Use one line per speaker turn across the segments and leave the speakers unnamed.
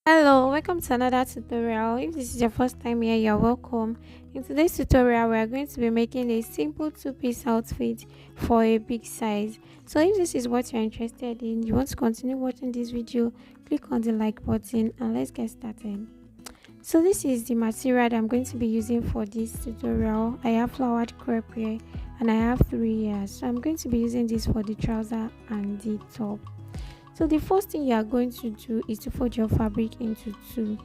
Hello, welcome to another tutorial. If this is your first time here, you're welcome. In today's tutorial, we are going to be making a simple two-piece outfit for a big size. So if this is what you're interested in, you want to continue watching this video, click on the like button and let's get started. So this is the material that I'm going to be using for this tutorial. I have flowered crepe here and I have 3 layers. So I'm going to be using this for the trouser and the top. So the first thing you are going to do is to fold your fabric into two.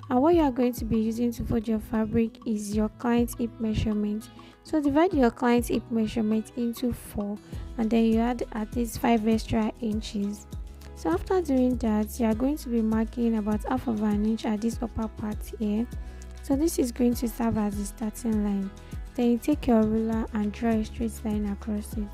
And what you are going to be using to fold your fabric is your client's hip measurement. So divide your client's hip measurement into 4 and then you add at least 5 extra inches. So after doing that, you are going to be marking about half of an inch at this upper part here. So this is going to serve as the starting line. Then you take your ruler and draw a straight line across it.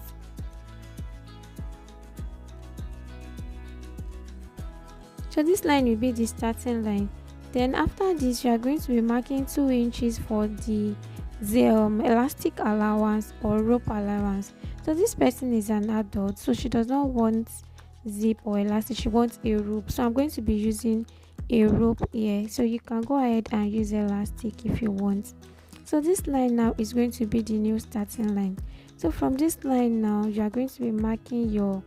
So this line will be the starting line. Then after this, you are going to be marking 2 inches for the elastic allowance or rope allowance. So this person is an adult, so she does not want zip or elastic, she wants a rope. So I'm going to be using a rope here. So you can go ahead and use elastic if you want. So this line now is going to be the new starting line. So from this line now, you are going to be marking your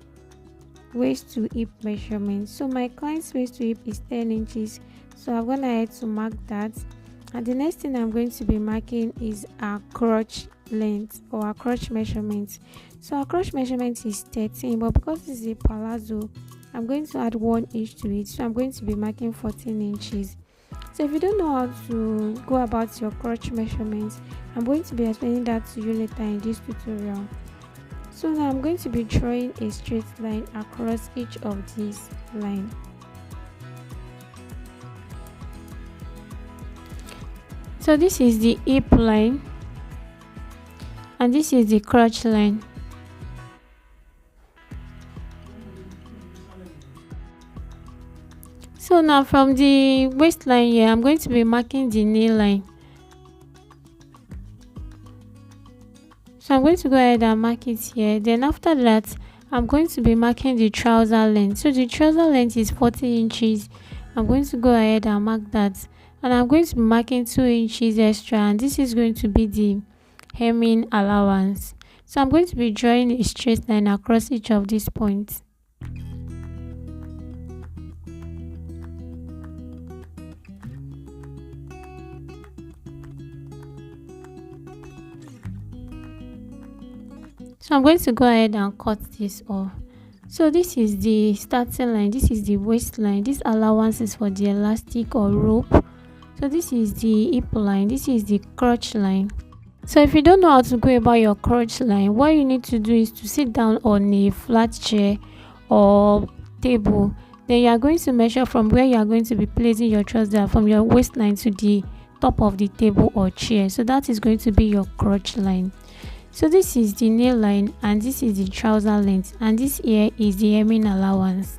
waist to hip measurement. So my client's waist to hip is 10 inches, so I'm gonna ahead to mark that. And the next thing I'm going to be marking is our crotch length or our crotch measurement. So our crotch measurement is 13, but because this is a palazzo, I'm going to add 1 inch to it, so I'm going to be marking 14 inches. So if you don't know how to go about your crotch measurements, I'm going to be explaining that to you later in this tutorial. So now I'm going to be drawing a straight line across each of these lines. So this is the hip line and this is the crotch line. So now from the waistline here, I'm going to be marking the knee line. So I'm going to go ahead and mark it here. Then after that, I'm going to be marking the trouser length. So the trouser length is 40 inches. I'm going to go ahead and mark that. And I'm going to be marking 2 inches extra. And this is going to be the hemming allowance. So I'm going to be drawing a straight line across each of these points. So I'm going to go ahead and cut this off. So this is the starting line, this is the waistline, this allowance is for the elastic or rope. So this is the hip line, this is the crotch line. So if you don't know how to go about your crotch line, what you need to do is to sit down on a flat chair or table. Then you are going to measure from where you are going to be placing your trouser from your waistline to the top of the table or chair. So that is going to be your crotch line. So this is the nail line and this is the trouser length and this here is the hemming allowance.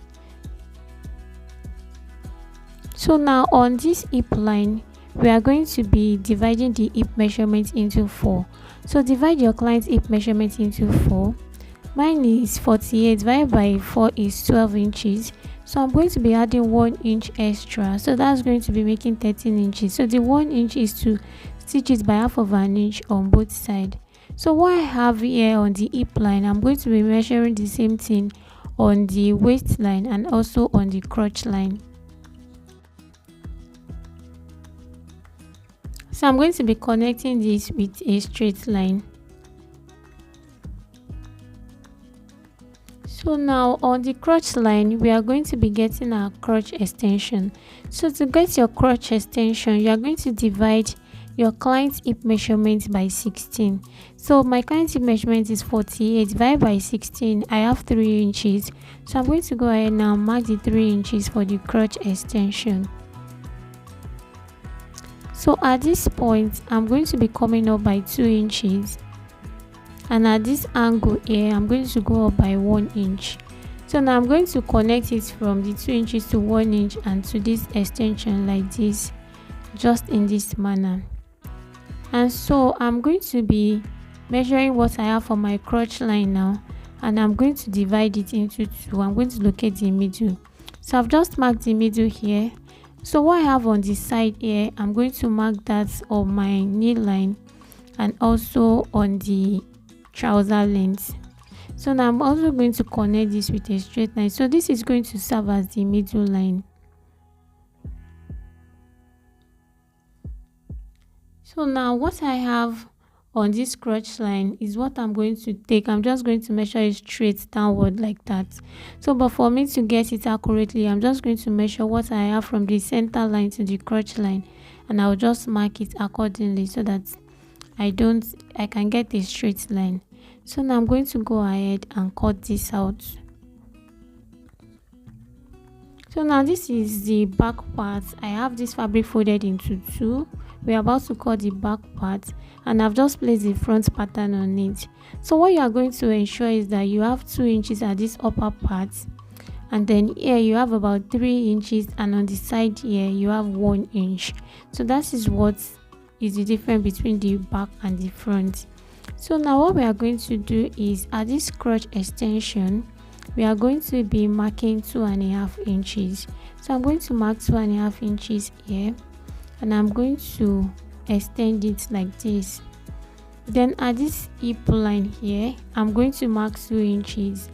So now on this hip line, we are going to be dividing the hip measurement into 4. So divide your client's hip measurement into 4. Mine is 48 divided by 4 is 12 inches. So I'm going to be adding 1 inch extra. So that's going to be making 13 inches. So the 1 inch is to stitch it by half of an inch on both sides. So what I have here on the hip line, I'm going to be measuring the same thing on the waistline and also on the crotch line. So I'm going to be connecting this with a straight line. So now on the crotch line, we are going to be getting our crotch extension. So to get your crotch extension, you are going to divide your client's hip measurement by 16. So my client's hip measurement is 48 divided by 16. I have 3 inches. So I'm going to go ahead now and mark the 3 inches for the crotch extension. So at this point, I'm going to be coming up by 2 inches. And at this angle here, I'm going to go up by 1 inch. So now I'm going to connect it from the 2 inches to 1 inch and to this extension like this, just in this manner. And so I'm going to be measuring what I have for my crotch line now, and I'm going to divide it into 2. I'm going to locate the middle. So I've just marked the middle here So what I have on the side here, I'm going to mark that on my knee line and also on the trouser length. So now I'm also going to connect this with a straight line. So this is going to serve as the middle line. So now what I have on this crotch line is what I'm going to take. I'm just going to measure it straight downward like that. So but for me to get it accurately, I'm just going to measure what I have from the center line to the crotch line, and I'll just mark it accordingly so that I can get a straight line. So now I'm going to go ahead and cut this out. So now this is the back part. I have this fabric folded into two. We're about to cut the back part, and I've just placed the front pattern on it. So what you are going to ensure is that you have 2 inches at this upper part, and then here you have about 3 inches, and on the side here you have 1 inch. So that is what is the difference between the back and the front. So now what we are going to do is at this crotch extension, we are going to be marking 2.5 inches. So I'm going to mark 2.5 inches here, and I'm going to extend it like this. Then at this hip line here, I'm going to mark 2 inches.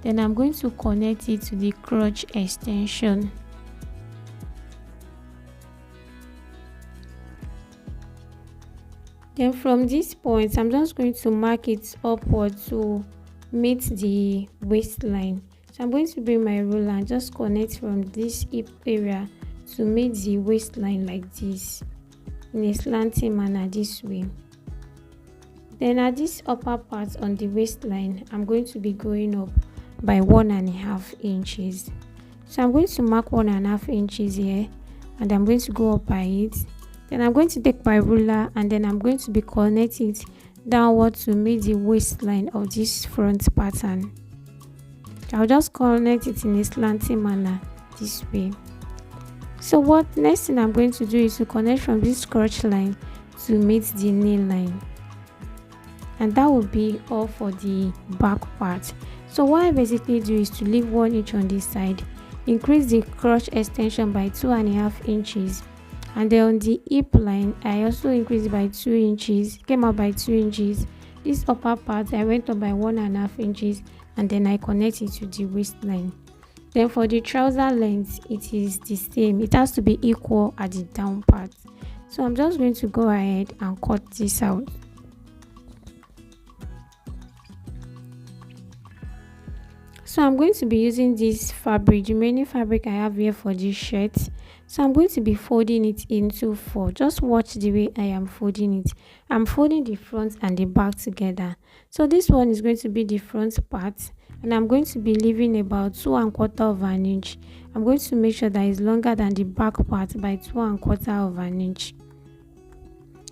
Then I'm going to connect it to the crotch extension. Then from this point, I'm just going to mark it upward to meet the waistline. So I'm going to bring my ruler and just connect from this hip area to meet the waistline like this, in a slanting manner this way. Then at this upper part on the waistline, I'm going to be going up by 1.5 inches. So I'm going to mark 1.5 inches here, and I'm going to go up by it. Then I'm going to take my ruler, and then I'm going to be connecting it downward to meet the waistline of this front pattern. I'll just connect it in a slanting manner this way. So what next thing I'm going to do is to connect from this crotch line to meet the knee line, and that will be all for the back part. So what I basically do is to leave 1 inch on this side, increase the crotch extension by 2.5 inches, and then on the hip line I also increased by 2 inches, came out by 2 inches. This upper part I went up by 1.5 inches, and then I connect it to the waistline. Then for the trouser length, it is the same. It has to be equal at the down part. So I'm just going to go ahead and cut this out. So I'm going to be using this fabric, the remaining fabric I have here for this shirt. So I'm going to be folding it into 4. Just watch the way I am folding it. I'm folding the front and the back together. So this one is going to be the front part, and I'm going to be leaving about 2.25 inch. I'm going to make sure that it's longer than the back part by 2.25 inch.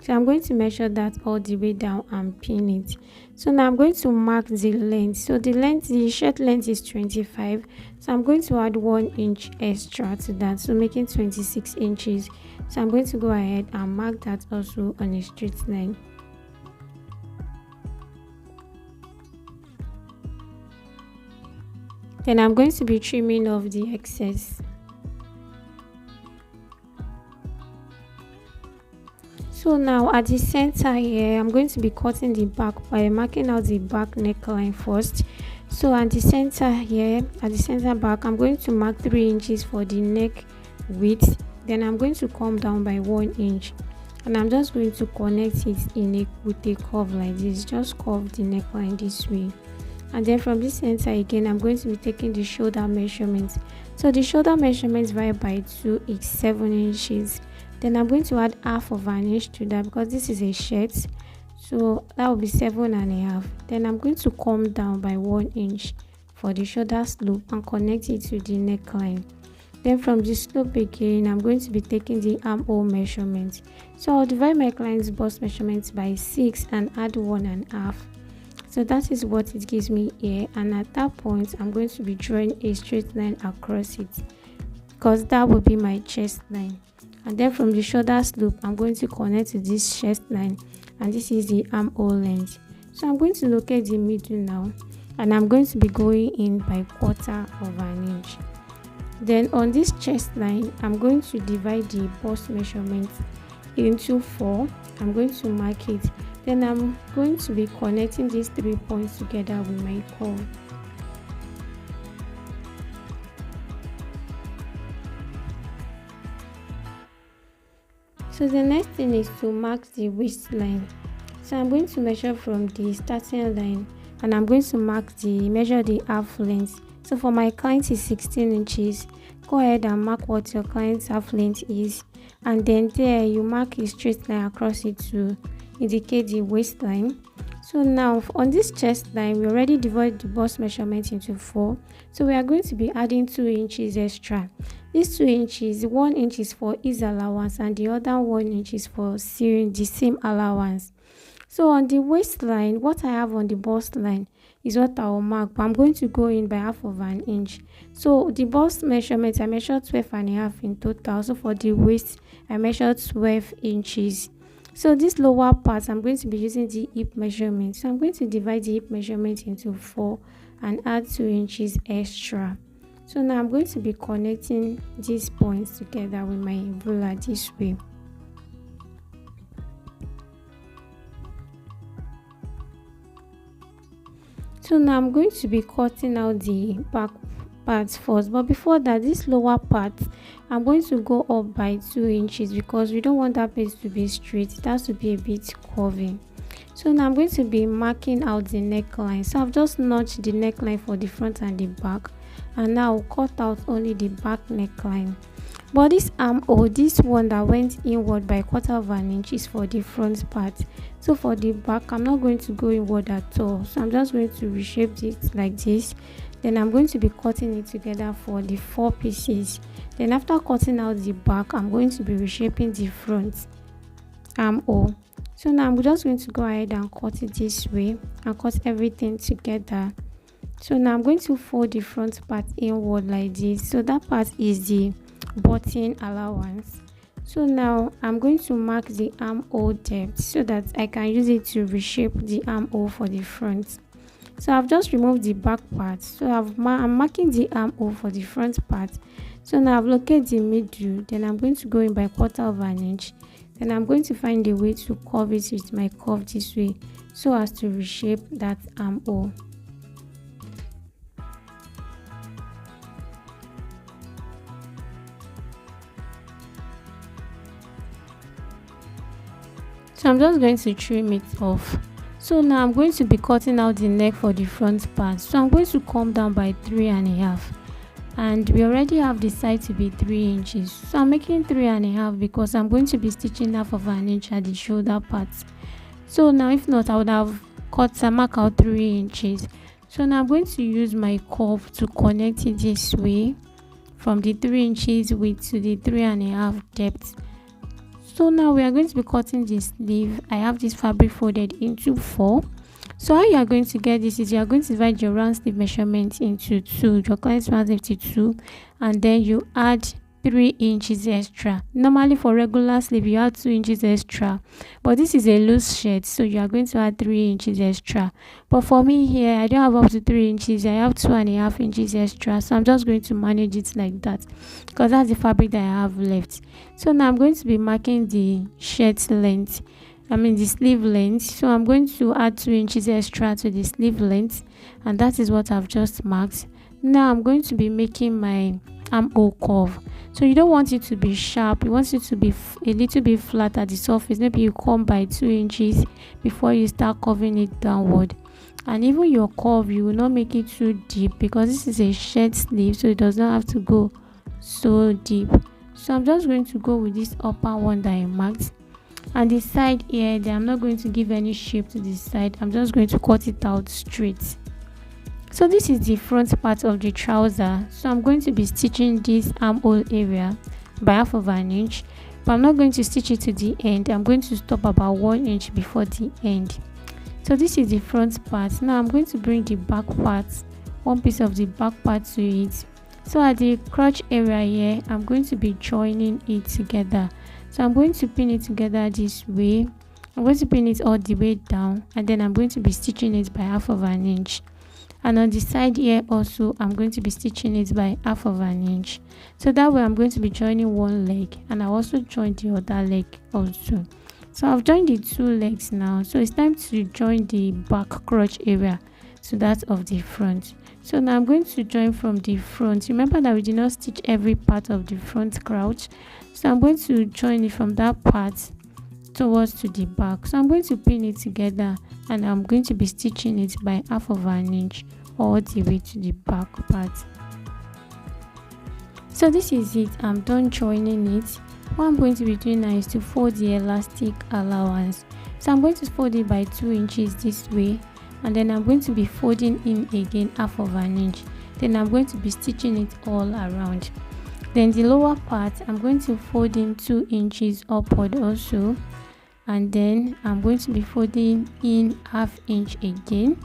So I'm going to measure that all the way down and pin it. So now I'm going to mark the length. So the shirt length is 25. So I'm going to add 1 inch extra to that, so making 26 inches. So I'm going to go ahead and mark that also on a straight line. Then I'm going to be trimming off the excess. So now at the center here, I'm going to be cutting the back by marking out the back neckline first. So at the center here, at the center back, I'm going to mark 3 inches for the neck width. Then I'm going to come down by 1 inch, and I'm just going to connect it with a curve like this. Just curve the neckline this way. And then from this center again, I'm going to be taking the shoulder measurements. So the shoulder measurements divided by 2 is 7 inches. Then I'm going to add half of an inch to that because this is a shirt. So that will be 7.5. Then I'm going to come down by 1 inch for the shoulder slope and connect it to the neckline. Then from the slope again, I'm going to be taking the armhole measurement. So I'll divide my client's bust measurements by 6 and add 1.5. So that is what it gives me here, and at that point I'm going to be drawing a straight line across it because that will be my chest line. And then from the shoulder slope, I'm going to connect to this chest line, and this is the armhole length. So I'm going to locate the middle now, and I'm going to be going in by 1/4 of an inch. Then on this chest line, I'm going to divide the bust measurement into 4. I'm going to mark it. Then I'm going to be connecting these 3 points together with my curve. So the next thing is to mark the waistline. So I'm going to measure from the starting line, and I'm going to measure the half length. So for my client is 16 inches. Go ahead and mark what your client's half length is, and then there you mark a straight line across it to indicate the waistline. So now on this chest line, we already divided the bust measurement into 4. So we are going to be adding 2 inches extra. These 2 inches, 1 inch is for ease allowance and the other 1 inch is for sewing the seam allowance. So on the waistline, what I have on the bust line is what I will mark, but I'm going to go in by half of an inch. So the bust measurement, I measured 12.5 in total. So for the waist, I measured 12 inches. So this lower part, I'm going to be using the hip measurement. So I'm going to divide the hip measurement into 4 and add 2 inches extra. So now I'm going to be connecting these points together with my ruler this way. So now I'm going to be cutting out the back parts first, but before that, this lower part I'm going to go up by 2 inches because we don't want that piece to be straight. It has to be a bit curvy. So now I'm going to be marking out the neckline. So I've just notched the neckline for the front and the back, and now I'll cut out only the back neckline. But this armhole, this one that went inward by 1/4 of an inch, is for the front part. So for the back, I'm not going to go inward at all. So I'm just going to reshape it like this. Then I'm going to be cutting it together for the 4 pieces. Then after cutting out the back, I'm going to be reshaping the front armhole. So now I'm just going to go ahead and cut it this way and cut everything together. So now I'm going to fold the front part inward like this. So that part is the button allowance. So now I'm going to mark the armhole depth so that I can use it to reshape the armhole for the front. So I've just removed the back part. So I'm marking the armhole for the front part. So now I've located the middle. Then I'm going to go in by 1/4 of an inch. Then I'm going to find a way to curve it with my curve this way so as to reshape that armhole. So I'm just going to trim it off. So now I'm going to be cutting out the neck for the front part. So I'm going to come down by 3.5, and we already have the side to be 3 inches. So I'm making 3.5 because I'm going to be stitching half of an inch at the shoulder part. So now if not, I would have cut and mark out 3 inches. So now I'm going to use my curve to connect it this way from the 3 inches width to the 3.5 depth. So now we are going to be cutting the sleeve. I have this fabric folded into 4. So how you are going to get this is you are going to divide your round sleeve measurement into 2, your client's round sleeve to 2, and then you add 3 inches extra. Normally for regular sleeve you add 2 inches extra, but this is a loose shirt, so you are going to add 3 inches extra. But for me here, I don't have up to 3 inches, I have 2.5 inches extra. So I'm just going to manage it like that because that's the fabric that I have left. So now I'm going to be marking the shirt length, the sleeve length. So I'm going to add 2 inches extra to the sleeve length, and that is what I've just marked. Now I'm going to be making my armhole curve. So you don't want it to be sharp, you want it to be a little bit flat at the surface. Maybe you come by 2 inches before you start curving it downward. And even your curve, you will not make it too deep because this is a shirt sleeve, so it does not have to go so deep. So I'm just going to go with this upper one that I marked, and the side here, I'm not going to give any shape to the side. I'm just going to cut it out straight. So this is the front part of the trouser. So I'm going to be stitching this armhole area by half of an inch, but I'm not going to stitch it to the end. I'm going to stop about 1 inch before the end. So this is the front part. Now I'm going to bring the back part, one piece of the back part to it. So at the crotch area here, I'm going to be joining it together. So I'm going to pin it together this way. I'm going to pin it all the way down, and then I'm going to be stitching it by half of an inch. And on the side here also, I'm going to be stitching it by 1/2 inch. So that way I'm going to be joining one leg, and I'll also join the other leg also. So I've joined the 2 legs now. So it's time to join the back crotch area to that of the front. So now I'm going to join from the front. Remember that we did not stitch every part of the front crouch. So I'm going to join it from that part towards to the back. So I'm going to pin it together, and I'm going to be stitching it by 1/2 inch all the way to the back part. So this is it. I'm done joining it. What I'm going to be doing now is to fold the elastic allowance. So I'm going to fold it by 2 inches this way, and then I'm going to be folding in again 1/2 inch. Then I'm going to be stitching it all around. Then the lower part, I'm going to fold in 2 inches upward also, and then I'm going to be folding in 1/2 inch again,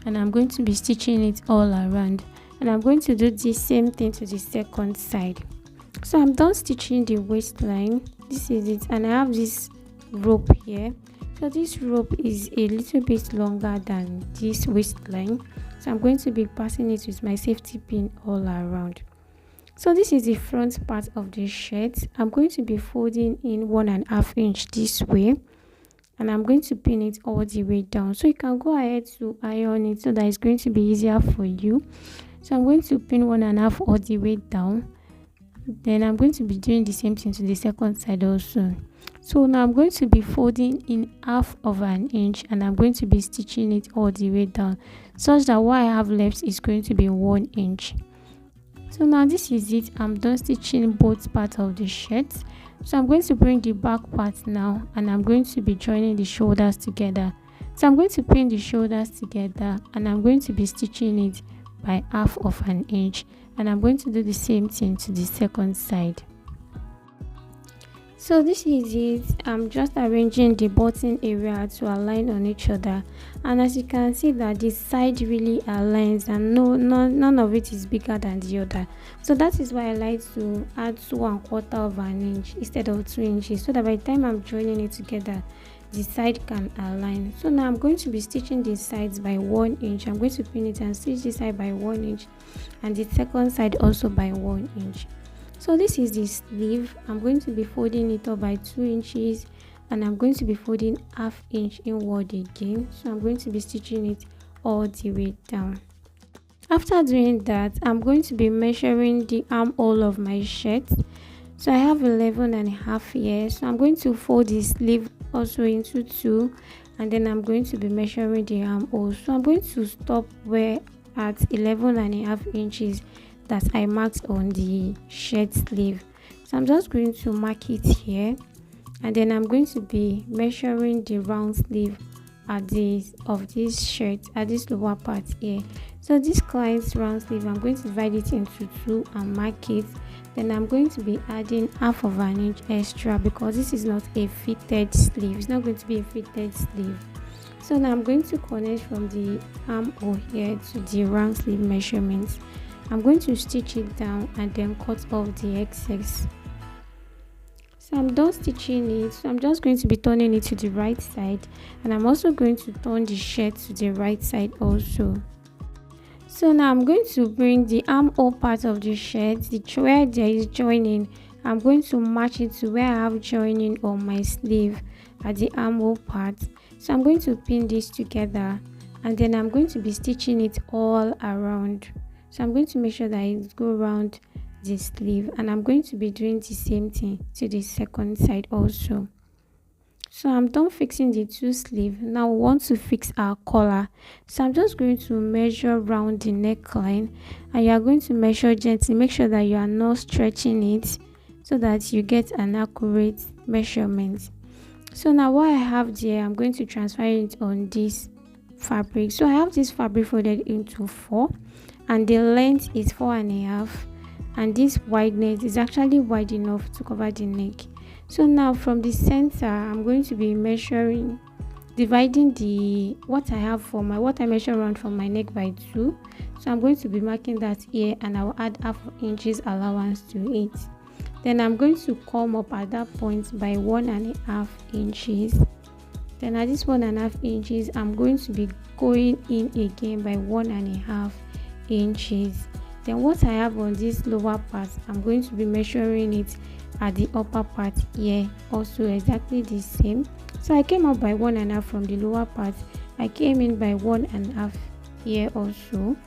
and I'm going to be stitching it all around. And I'm going to do the same thing to the second side. So I'm done stitching the waistline. This is it, and I have this rope here. So this rope is a little bit longer than this waistline, so I'm going to be passing it with my safety pin all around. So this is the front part of the shirt. I'm going to be folding in 1/2 inch this way, and I'm going to pin it all the way down. So you can go ahead to iron it so that it's going to be easier for you. So I'm going to pin 1/2 all the way down. Then I'm going to be doing the same thing to the second side also. So now I'm going to be folding in 1/2 inch, and I'm going to be stitching it all the way down, such that what I have left is going to be 1 inch. So now this is it. I'm done stitching both parts of the shirt. So I'm going to bring the back part now, and I'm going to be joining the shoulders together. So I'm going to pin the shoulders together, and I'm going to be stitching it by 1/2 inch, and I'm going to do the same thing to the second side. So this is it. I'm just arranging the button area to align on each other, and as you can see that the side really aligns, and none of it is bigger than the other. So that is why I like to add 1/4 inch instead of 2 inches, so that by the time I'm joining it together, the side can align. So now I'm going to be stitching the sides by 1 inch. I'm going to pin it and stitch this side by 1 inch, and the second side also by 1 inch. So this is the sleeve. I'm going to be folding it up by 2 inches, and I'm going to be folding 1/2 inch inward again. So I'm going to be stitching it all the way down. After doing that, I'm going to be measuring the armhole of my shirt. So I have 11.5 here. So I'm going to fold the sleeve also into 2, and then I'm going to be measuring the armhole. So I'm going to stop where at 11.5 inches that I marked on the shirt sleeve. So I'm just going to mark it here, and then I'm going to be measuring the round sleeve at this shirt at this lower part here. So this client's round sleeve, I'm going to divide it into 2 and mark it. Then I'm going to be adding 1/2 inch extra, because this is not a fitted sleeve. It's not going to be a fitted sleeve. So now I'm going to connect from the armhole here to the round sleeve measurements. I'm going to stitch it down and then cut off the excess. So I'm done stitching it. So I'm just going to be turning it to the right side, and I'm also going to turn the shirt to the right side also. So now I'm going to bring the armhole part of the shirt, where there is joining, I'm going to match it to where I have joining on my sleeve at the armhole part. So I'm going to pin this together, and then I'm going to be stitching it all around. So I'm going to make sure that it goes around the sleeve, and I'm going to be doing the same thing to the second side also. So I'm done fixing the 2 sleeves. Now we want to fix our collar. So I'm just going to measure around the neckline, and you are going to measure gently. Make sure that you are not stretching it, so that you get an accurate measurement. So now what I have there, I'm going to transfer it on this fabric. So I have this fabric folded into 4, and the length is 4.5, and this wideness is actually wide enough to cover the neck. So now from the center, I'm going to be measuring, dividing what I measure around from my neck by 2. So I'm going to be marking that here, and I will add 1/2 inches allowance to it. Then I'm going to come up at that point by 1.5 inches. Then at this 1.5 inches, I'm going to be going in again by 1.5 inches. Then what I have on this lower part, I'm going to be measuring it at the upper part here, also exactly the same. So I came out by 1.5 from the lower part. I came in by 1.5 here also.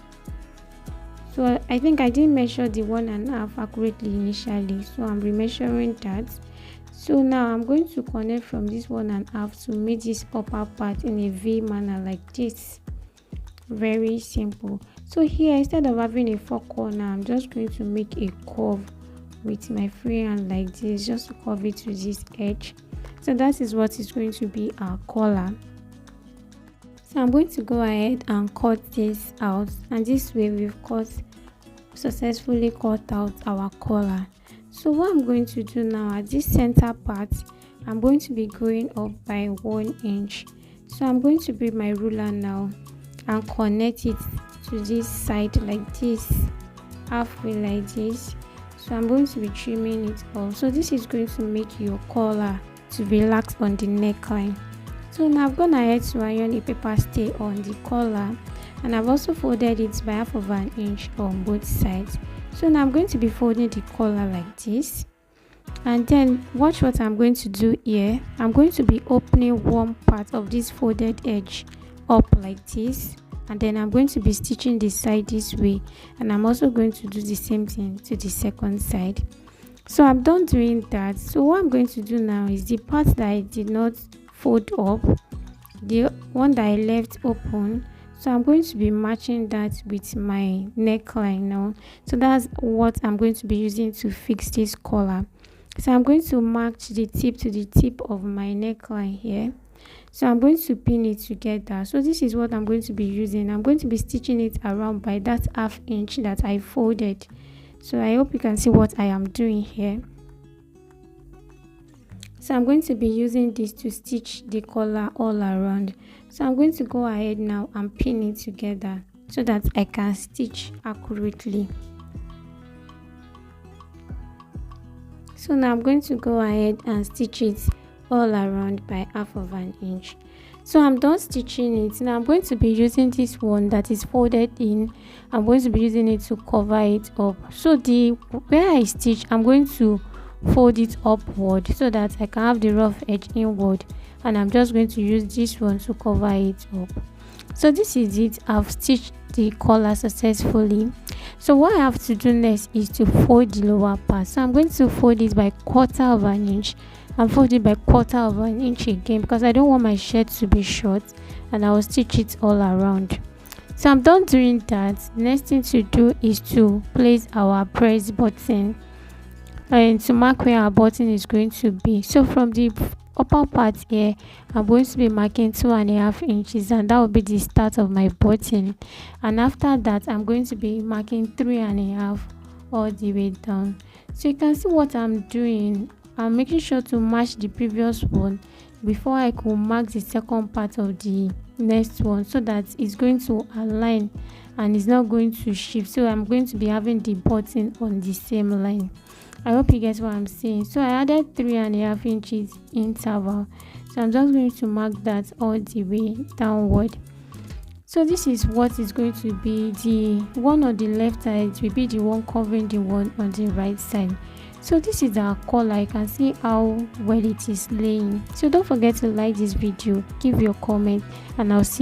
So I think I didn't measure the 1.5 accurately initially, so I'm remeasuring that. So now I'm going to connect from this 1.5 to make this upper part in a V manner like this. Very simple. So here, instead of having a 4 corner, I'm just going to make a curve with my free hand like this, just to curve it to this edge. So that is what is going to be our collar. So I'm going to go ahead and cut this out, and this way we've successfully cut out our collar. So what I'm going to do now, at this center part, I'm going to be going up by 1 inch. So I'm going to bring my ruler now and connect it to this side like this, halfway like this. So I'm going to be trimming it off. So this is going to make your collar to relax on the neckline. So now I've gone ahead to iron a paper stay on the collar, and I've also folded it by 1/2 inch on both sides. So now I'm going to be folding the collar like this, and then watch what I'm going to do here. I'm going to be opening one part of this folded edge up like this, and then I'm going to be stitching the side this way, and I'm also going to do the same thing to the second side. So I'm done doing that. So what I'm going to do now is the part that I did not fold up, the one that I left open, so I'm going to be matching that with my neckline now. So that's what I'm going to be using to fix this collar. So I'm going to match the tip to the tip of my neckline here. So I'm going to pin it together. So this is what I'm going to be using. I'm going to be stitching it around by that 1/2 inch that I folded. So I hope you can see what I am doing here. So I'm going to be using this to stitch the collar all around. So I'm going to go ahead now and pin it together so that I can stitch accurately. So now I'm going to go ahead and stitch it all around by 1/2 inch. So I'm done stitching it. Now I'm going to be using this one that is folded in. I'm going to be using it to cover it up. So where I stitch, I'm going to fold it upward so that I can have the rough edge inward, and I'm just going to use this one to cover it up. So this is it. I've stitched the collar successfully. So what I have to do next is to fold the lower part. So I'm going to fold it by 1/4 inch and fold it by 1/4 inch again, because I don't want my shirt to be short, and I will stitch it all around. So I'm done doing that. The next thing to do is to place our press button and to mark where our button is going to be. So from the upper part here, I'm going to be marking 2.5 inches, and that will be the start of my button. And after that, I'm going to be marking 3.5 all the way down. So you can see what I'm doing. I'm making sure to match the previous one before I could mark the second part of the next one, so that it's going to align and it's not going to shift. So I'm going to be having the button on the same line. I hope you get what I'm saying. So I added 3.5 inches interval. So I'm just going to mark that all the way downward. So this is what is going to be the one on the left side will be the one covering the one on the right side. So this is our collar. You can see how well it is laying. So don't forget to like this video, give your comment, and I'll see